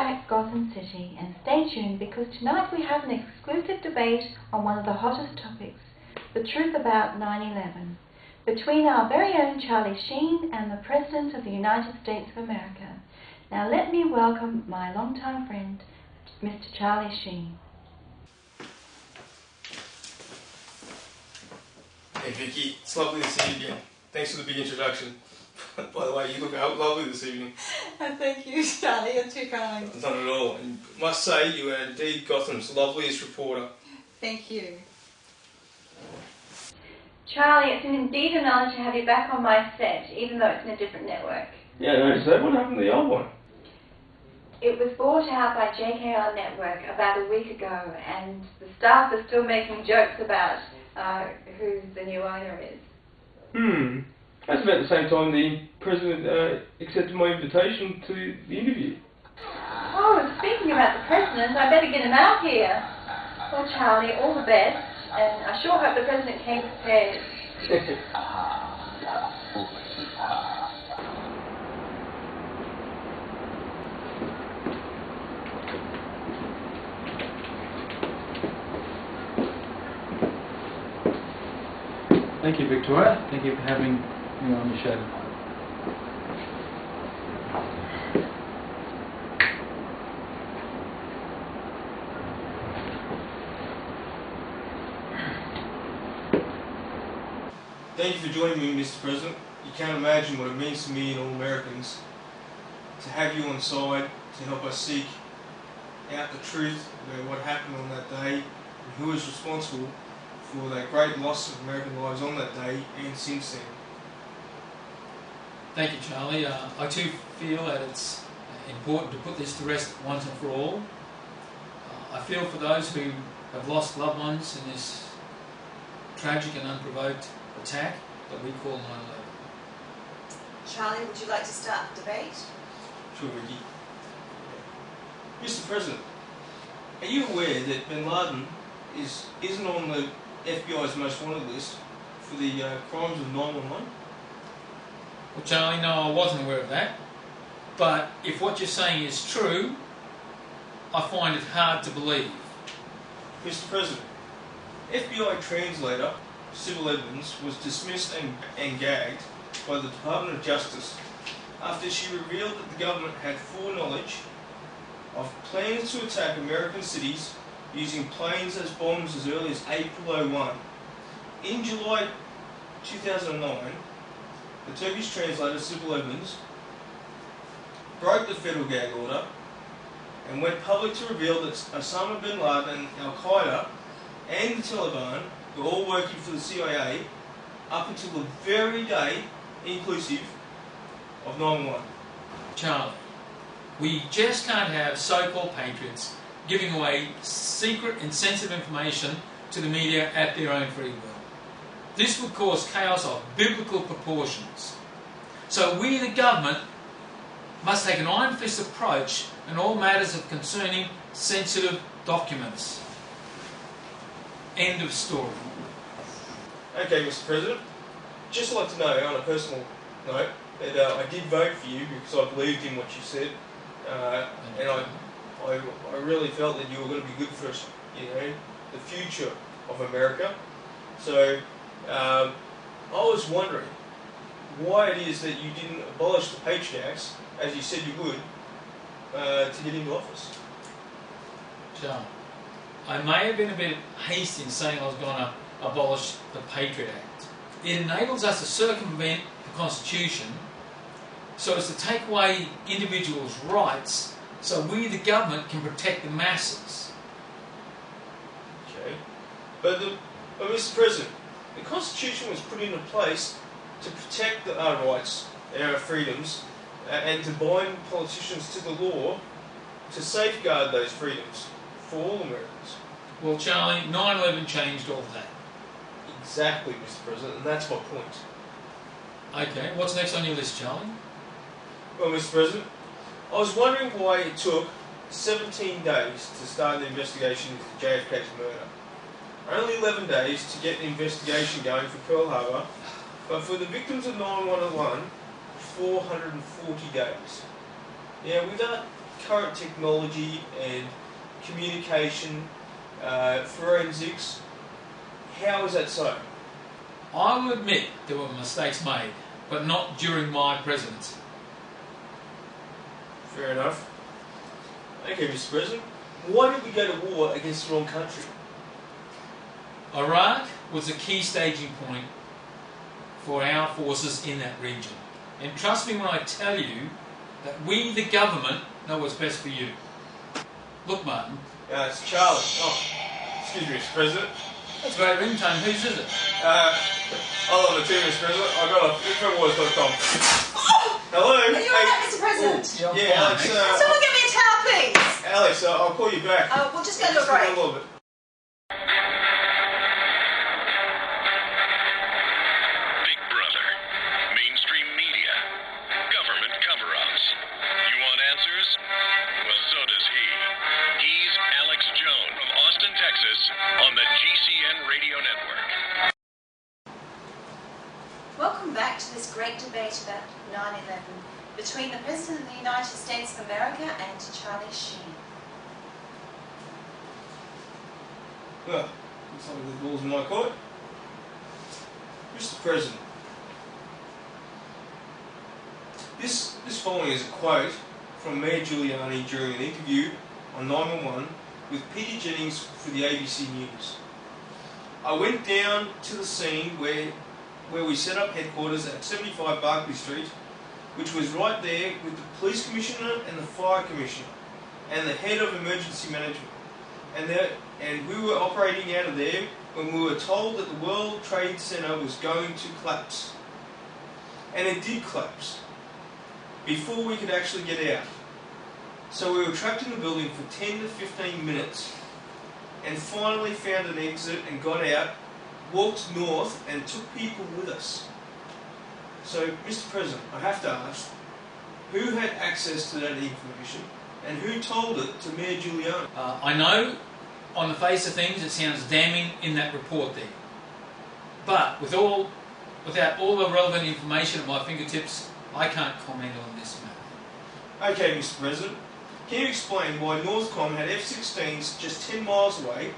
back Gotham City and stay tuned, because tonight we have an exclusive debate on one of the hottest topics, the truth about 9/11, between our very own Charlie Sheen and the President of the United States of America. Now let me welcome my longtime friend, Mr. Charlie Sheen. Hey Vicky, it's lovely to see you again. Thanks for the big introduction. By the way, you look lovely this evening. Thank you, Charlie, you're too kind. Not at all. And must say, you are indeed Gotham's loveliest reporter. Thank you. Charlie, it's indeed an honour to have you back on my set, even though it's in a different network. Yeah, no, so what happened to the old one? It was bought out by JKR Network about a week ago, and the staff are still making jokes about who the new owner is. That's about the same time the President accepted my invitation to the interview. Oh, speaking about the President, I better get him out here. Well, Charlie, all the best, and I sure hope the President came prepared. Thank you, Victoria. Thank you for having me on the show tonight. Thank you for joining me, Mr. President. You can't imagine what it means to me and all Americans to have you on side to help us seek out the truth about what happened on that day and who is responsible for that great loss of American lives on that day and since then. Thank you, Charlie. I too feel that it's important to put this to rest once and for all. I feel for those who have lost loved ones in this tragic and unprovoked attack that we call 9/11. Charlie, would you like to start the debate? Sure, Ricky. Mr. President, are you aware that Bin Laden isn't on the FBI's most wanted list for the crimes of 9/11? Well, Charlie, no, I wasn't aware of that. But if what you're saying is true, I find it hard to believe. Mr. President, FBI translator Sybil Evans was dismissed and gagged by the Department of Justice after she revealed that the government had foreknowledge of plans to attack American cities using planes as bombs as early as April 2001. In July 2009, the Turkish translator Sybil Evans broke the federal gag order and went public to reveal that Osama bin Laden, Al-Qaeda and the Taliban were all working for the CIA up until the very day inclusive of 9/11. Charlie, we just can't have so-called patriots giving away secret and sensitive information to the media at their own free will. This would cause chaos of biblical proportions. So we, the government, must take an iron-fist approach in all matters of concerning sensitive documents. End of story. Okay, Mr. President, just like to know on a personal note that I did vote for you because I believed in what you said, and I really felt that you were going to be good for us, the future of America. So I was wondering why it is that you didn't abolish the Patriot Acts, as you said you would, to get into office. John, I may have been a bit hasty in saying I was going to abolish the Patriot Act. It enables us to circumvent the Constitution so as to take away individuals' rights so we, the government, can protect the masses. Okay. But Mr. President, the Constitution was put into place to protect our rights, our freedoms, and to bind politicians to the law to safeguard those freedoms for all Americans. Well, Charlie, 9/11 changed all that. Exactly, Mr. President, and that's my point. Okay, what's next on your list, Charlie? Well, Mr. President, I was wondering why it took 17 days to start the investigation into JFK's murder. Only 11 days to get the investigation going for Pearl Harbor, but for the victims of 9/11, 440 days. Now, with that current technology and communication, forensics, how is that so? I will admit there were mistakes made, but not during my presidency. Fair enough. Okay, Mr. President. Why did we go to war against the wrong country? Iraq was a key staging point for our forces in that region. And trust me when I tell you that we, the government, know what's best for you. Look, Martin. It's Charlie. Oh, excuse me, Mr. President. That's a great ringtone. Whose is it? I'll on the TV, Mr. President. I got it. Infowars.com. Hello. Are you alright, Mr. President? Yeah, Alex. Someone get me a towel, please. Alex, I'll call you back. We'll just go to a break. A little bit. Big Brother, mainstream media, government cover-ups. You want answers? Well, so does he. He's Alex Jones from Austin, Texas, on the GCN Radio Network. Welcome back to this great debate about 9/11 between the President of the United States of America and Charlie Sheen. Well, looks like the ball's in my court. Mr. President, this following is a quote from Mayor Giuliani during an interview on 911 with Peter Jennings for the ABC News. I went down to the scene where we set up headquarters at 75 Barclay Street, which was right there with the police commissioner and the fire commissioner and the head of emergency management. And we were operating out of there when we were told that the World Trade Center was going to collapse. And it did collapse before we could actually get out. So we were trapped in the building for 10 to 15 minutes and finally found an exit and got out, walked north and took people with us. So, Mr. President, I have to ask, who had access to that information and who told it to Mayor Giuliani? I know on the face of things it sounds damning in that report there. But without all the relevant information at my fingertips, I can't comment on this matter. Okay, Mr. President, can you explain why Northcom had F-16s just 10 miles away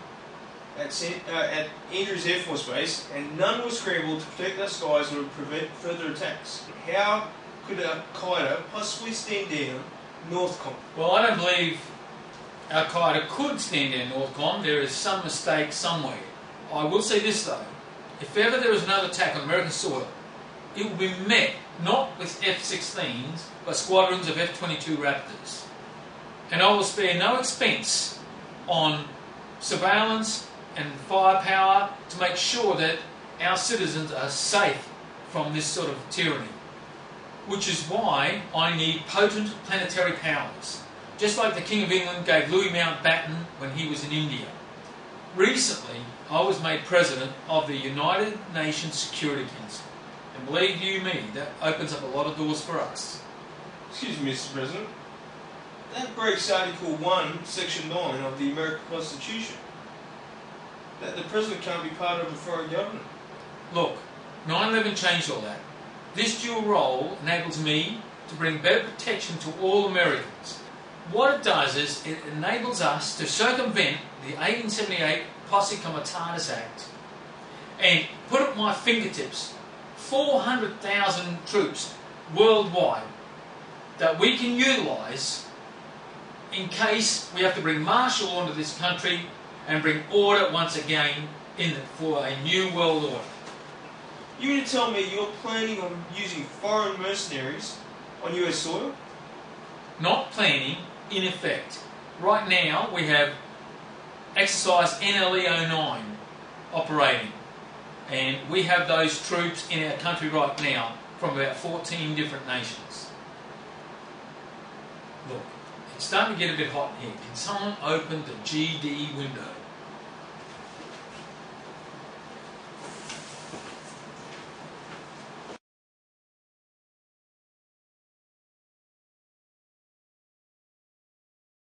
at Andrews Air Force Base and none were scrambled to protect our skies or prevent further attacks? How could Al-Qaeda possibly stand down Northcom? Well, I don't believe Al-Qaeda could stand down Northcom. There is some mistake somewhere. I will say this though, if ever there is another attack on American soil, it will be met not with F-16s, but squadrons of F-22 Raptors. And I will spare no expense on surveillance and firepower to make sure that our citizens are safe from this sort of tyranny. Which is why I need potent planetary powers, just like the King of England gave Louis Mountbatten when he was in India. Recently, I was made President of the United Nations Security Council. And believe you me, that opens up a lot of doors for us. Excuse me, Mr. President. That breaks Article 1, Section 9 of the American Constitution. That the President can't be part of a foreign government. Look, 9/11 changed all that. This dual role enables me to bring better protection to all Americans. What it does is it enables us to circumvent the 1878 Posse Comitatus Act and put at my fingertips 400,000 troops worldwide that we can utilise in case we have to bring martial law into this country and bring order once again for a new world order. You mean to tell me you're planning on using foreign mercenaries on US soil? Not planning, in effect. Right now we have exercise NLE-09 operating, and we have those troops in our country right now from about 14 different nations. Look, it's starting to get a bit hot in here. Can someone open the GD window?